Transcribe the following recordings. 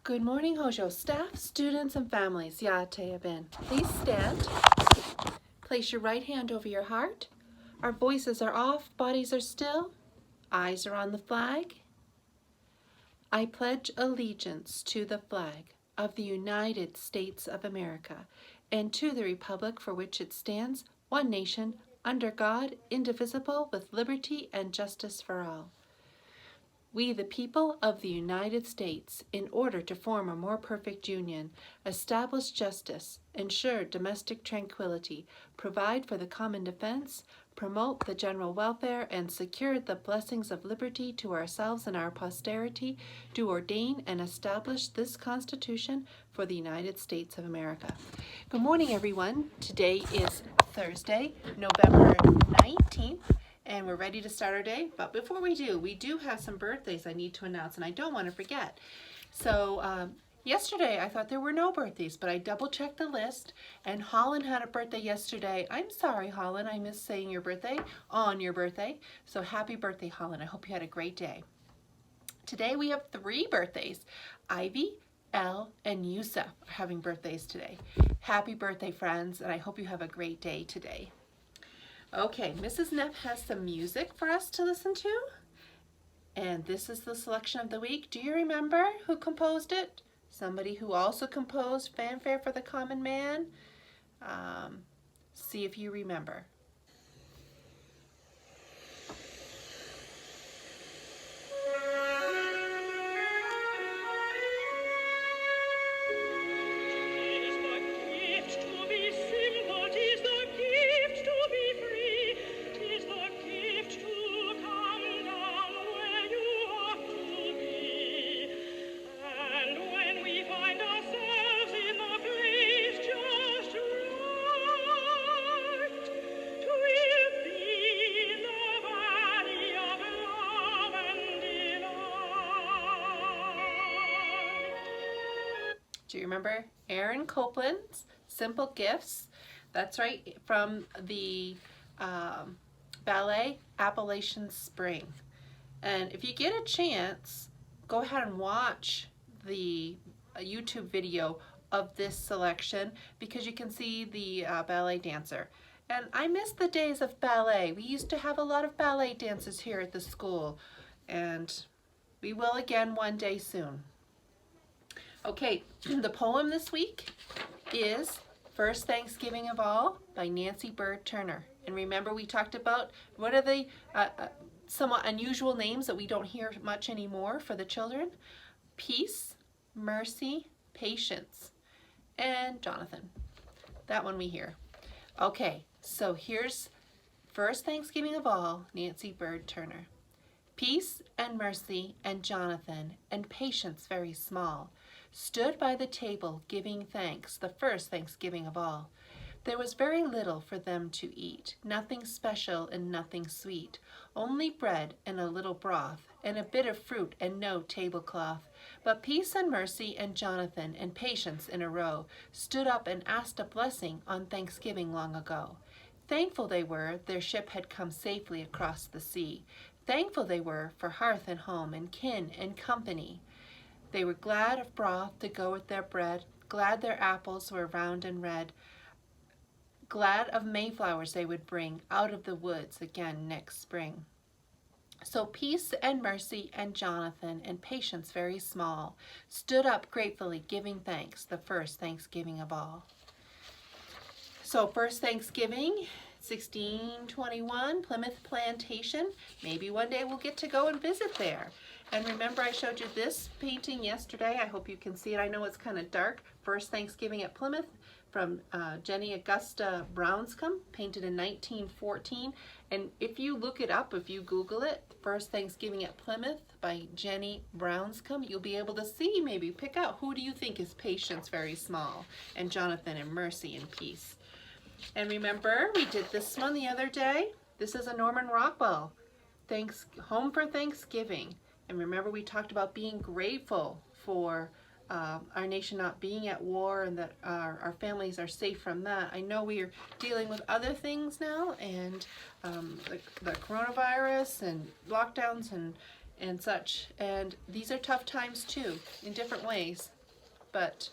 Good morning, Hojo staff, students, and families. Yate Ben. Please stand. Place your right hand over your heart. Our voices are off, bodies are still, eyes are on the flag. I pledge allegiance to the flag of the United States of America and to the republic for which it stands, one nation, under God, indivisible, with liberty and justice for all. We, the people of the United States, in order to form a more perfect union, establish justice, ensure domestic tranquility, provide for the common defense, promote the general welfare, and secure the blessings of liberty to ourselves and our posterity, do ordain and establish this Constitution for the United States of America. Good morning, everyone. Today is Thursday, November 19th. And we're ready to start our day. But before we do have some birthdays I need to announce, and I don't want to forget. So yesterday I thought there were no birthdays, but I double-checked the list, and Holland had a birthday yesterday. I'm sorry, Holland, I missed saying your birthday on your birthday. So happy birthday, Holland. I hope you had a great day. Today we have 3 birthdays. Ivy, Elle, and Yusuf are having birthdays today. Happy birthday, friends, and I hope you have a great day today. Okay, Mrs. Neff has some music for us to listen to, and this is the selection of the week. Do you remember who composed it? Somebody who also composed Fanfare for the Common Man? See if you remember. Do you remember Aaron Copland's Simple Gifts? That's right, from the ballet Appalachian Spring. And if you get a chance, go ahead and watch the YouTube video of this selection because you can see the ballet dancer. And I miss the days of ballet. We used to have a lot of ballet dances here at the school, and we will again one day soon. Okay, the poem this week is First Thanksgiving of All by Nancy Bird Turner. And remember, we talked about what are the somewhat unusual names that we don't hear much anymore for the children? Peace, mercy, patience, and Jonathan. That one we hear. Okay, so here's First Thanksgiving of All, Nancy Bird Turner. Peace and mercy and Jonathan and patience very small stood by the table giving thanks, the first Thanksgiving of all. There was very little for them to eat, nothing special and nothing sweet, only bread and a little broth, and a bit of fruit and no tablecloth. But Peace and Mercy and Jonathan and Patience in a row stood up and asked a blessing on Thanksgiving long ago. Thankful they were their ship had come safely across the sea. Thankful they were for hearth and home and kin and company. They were glad of broth to go with their bread, glad their apples were round and red, glad of Mayflowers they would bring out of the woods again next spring. So Peace and Mercy and Jonathan and Patience very small stood up gratefully giving thanks, the first Thanksgiving of all. So first Thanksgiving, 1621, Plymouth Plantation. Maybe one day we'll get to go and visit there. And remember I showed you this painting yesterday. I hope you can see it. I know it's kind of dark. First Thanksgiving at Plymouth from Jenny Augusta Brownscombe, painted in 1914. And if you look it up, if you Google it, First Thanksgiving at Plymouth by Jenny Brownscombe, you'll be able to see, maybe pick out who do you think is Patience very small and Jonathan and Mercy and Peace. And remember, we did this one the other day. This is a Norman Rockwell, Home for Thanksgiving. And remember, we talked about being grateful for our nation not being at war and that our families are safe from that. I know we are dealing with other things now, and the coronavirus and lockdowns and such. And these are tough times too, in different ways. but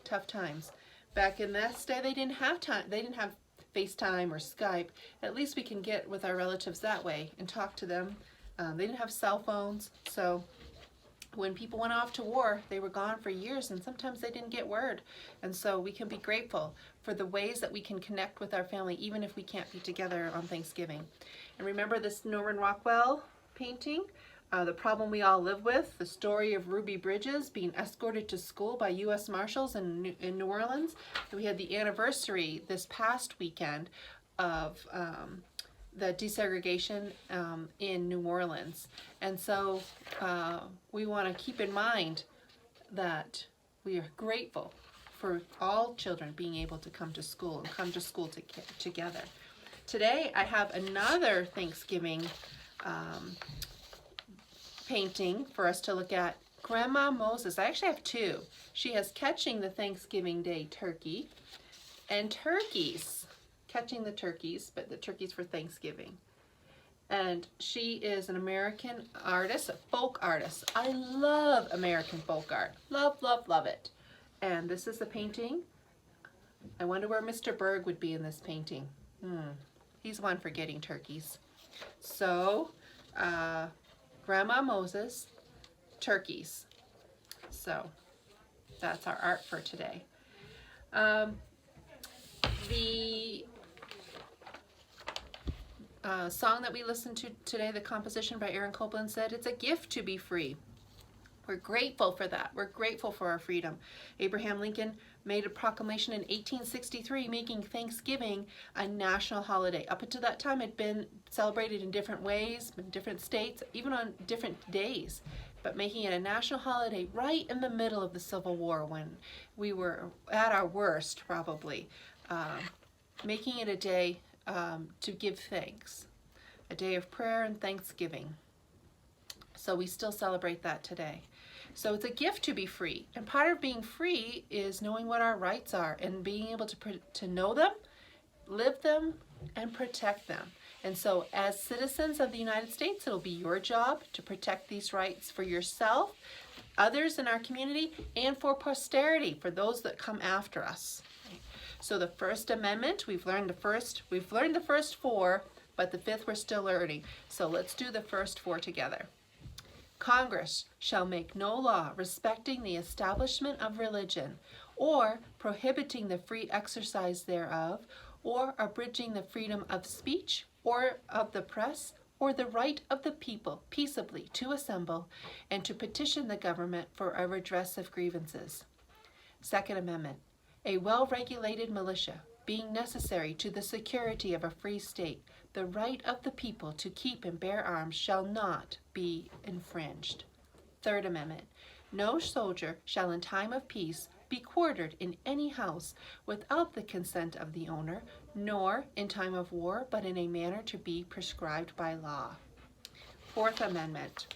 tough times. Back in this day, they didn't have time. They didn't have FaceTime or Skype. At least we can get with our relatives that way and talk to them. They didn't have cell phones, so when people went off to war, they were gone for years, and sometimes they didn't get word. And so we can be grateful for the ways that we can connect with our family, even if we can't be together on Thanksgiving. And remember this Norman Rockwell painting? The problem we all live with, the story of Ruby Bridges being escorted to school by U.S. Marshals in New Orleans. We had the anniversary this past weekend of the desegregation in New Orleans. And so we want to keep in mind that we are grateful for all children being able to come to school and come to school together. Today I have another Thanksgiving painting for us to look at. Grandma Moses. I actually have two. She has Catching the Thanksgiving Day Turkey and turkeys. Catching the turkeys, but the turkeys for Thanksgiving. And she is an American artist, a folk artist. I love American folk art. Love, love, love it. And this is the painting. I wonder where Mr. Berg would be in this painting. He's one for getting turkeys. So, Grandma Moses, turkeys. So, that's our art for today. The song that we listened to today, the composition by Aaron Copland, said it's a gift to be free. We're grateful for that. We're grateful for our freedom. Abraham Lincoln made a proclamation in 1863 making Thanksgiving a national holiday. Up until that time, it had been celebrated in different ways, in different states, even on different days. But making it a national holiday right in the middle of the Civil War when we were at our worst, probably. Making it a day to give thanks, a day of prayer and thanksgiving. So we still celebrate that today. So it's a gift to be free. And part of being free is knowing what our rights are and being able to know them, live them, and protect them. And so as citizens of the United States, it'll be your job to protect these rights for yourself, others in our community, and for posterity, for those that come after us. So the First Amendment, we've learned the first four, but the fifth we're still learning. So let's do the first four together. Congress shall make no law respecting the establishment of religion, or prohibiting the free exercise thereof, or abridging the freedom of speech, or of the press, or the right of the people peaceably to assemble, and to petition the government for a redress of grievances. Second Amendment. A well-regulated militia, being necessary to the security of a free state, the right of the people to keep and bear arms shall not be infringed. Third Amendment. No soldier shall in time of peace be quartered in any house without the consent of the owner, nor in time of war, but in a manner to be prescribed by law. Fourth Amendment.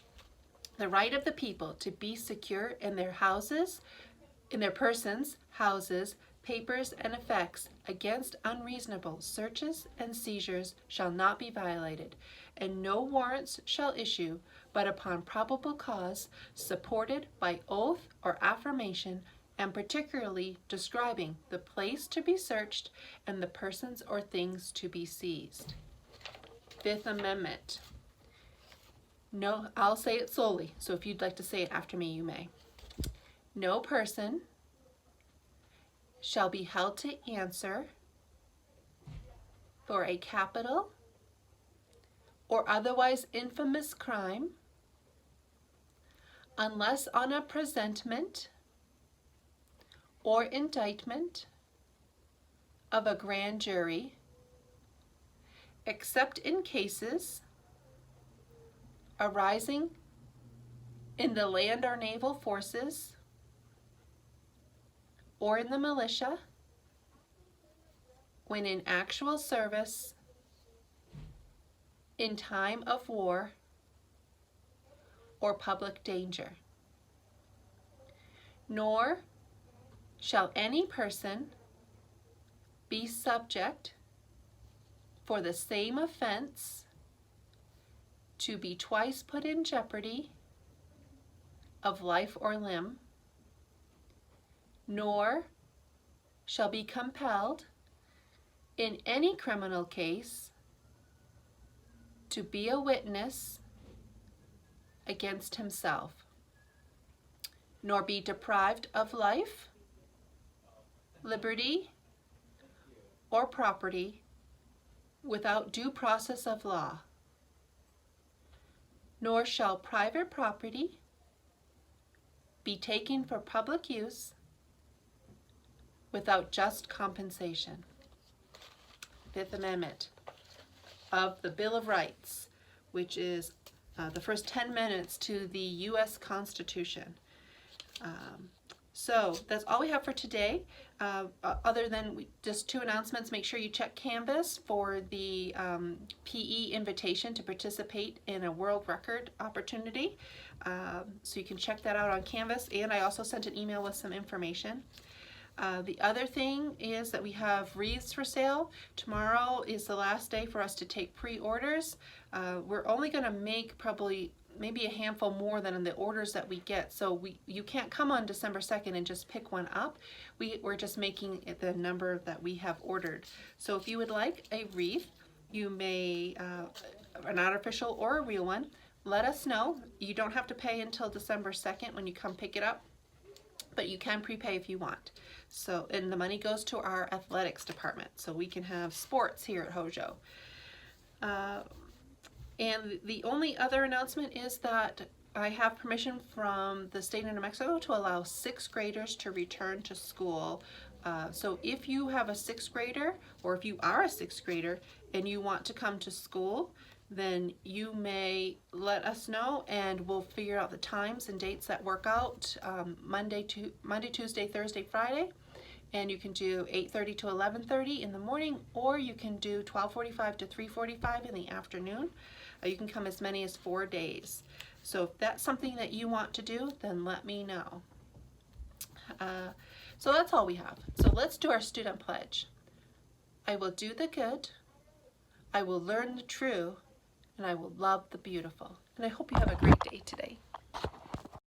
The right of the people to be secure in their houses, in their persons, houses, papers, and effects against unreasonable searches and seizures shall not be violated, and no warrants shall issue but upon probable cause, supported by oath or affirmation, and particularly describing the place to be searched and the persons or things to be seized. Fifth Amendment. No, I'll say it slowly, so if you'd like to say it after me, you may. No person shall be held to answer for a capital or otherwise infamous crime unless on a presentment or indictment of a grand jury, except in cases arising in the land or naval forces or in the militia, when in actual service, in time of war, or public danger. Nor shall any person be subject for the same offense to be twice put in jeopardy of life or limb, nor shall be compelled in any criminal case to be a witness against himself, nor be deprived of life, liberty, or property without due process of law, nor shall private property be taken for public use without just compensation. Fifth Amendment of the Bill of Rights, which is the first 10 minutes to the U.S. Constitution. So that's all we have for today. Other than just two announcements, make sure you check Canvas for the PE invitation to participate in a world record opportunity. So you can check that out on Canvas, and I also sent an email with some information. The other thing is that we have wreaths for sale. Tomorrow is the last day for us to take pre-orders. We're only going to make probably maybe a handful more than in the orders that we get. So you can't come on December 2nd and just pick one up. We're just making it the number that we have ordered. So if you would like a wreath, you may, an artificial or a real one, let us know. You don't have to pay until December 2nd when you come pick it up, but you can prepay if you want. So, and the money goes to our athletics department, so we can have sports here at Hojo. And the only other announcement is that I have permission from the state of New Mexico to allow 6th graders to return to school. So if you have a 6th grader, or if you are a 6th grader and you want to come to school, then you may let us know and we'll figure out the times and dates that work out. Monday, Tuesday, Thursday, Friday. And you can do 8:30 to 11:30 in the morning, or you can do 12:45 to 3:45 in the afternoon. You can come as many as 4 days. So if that's something that you want to do, then let me know. So that's all we have. So let's do our student pledge. I will do the good, I will learn the true, and I will love the beautiful. And I hope you have a great day today.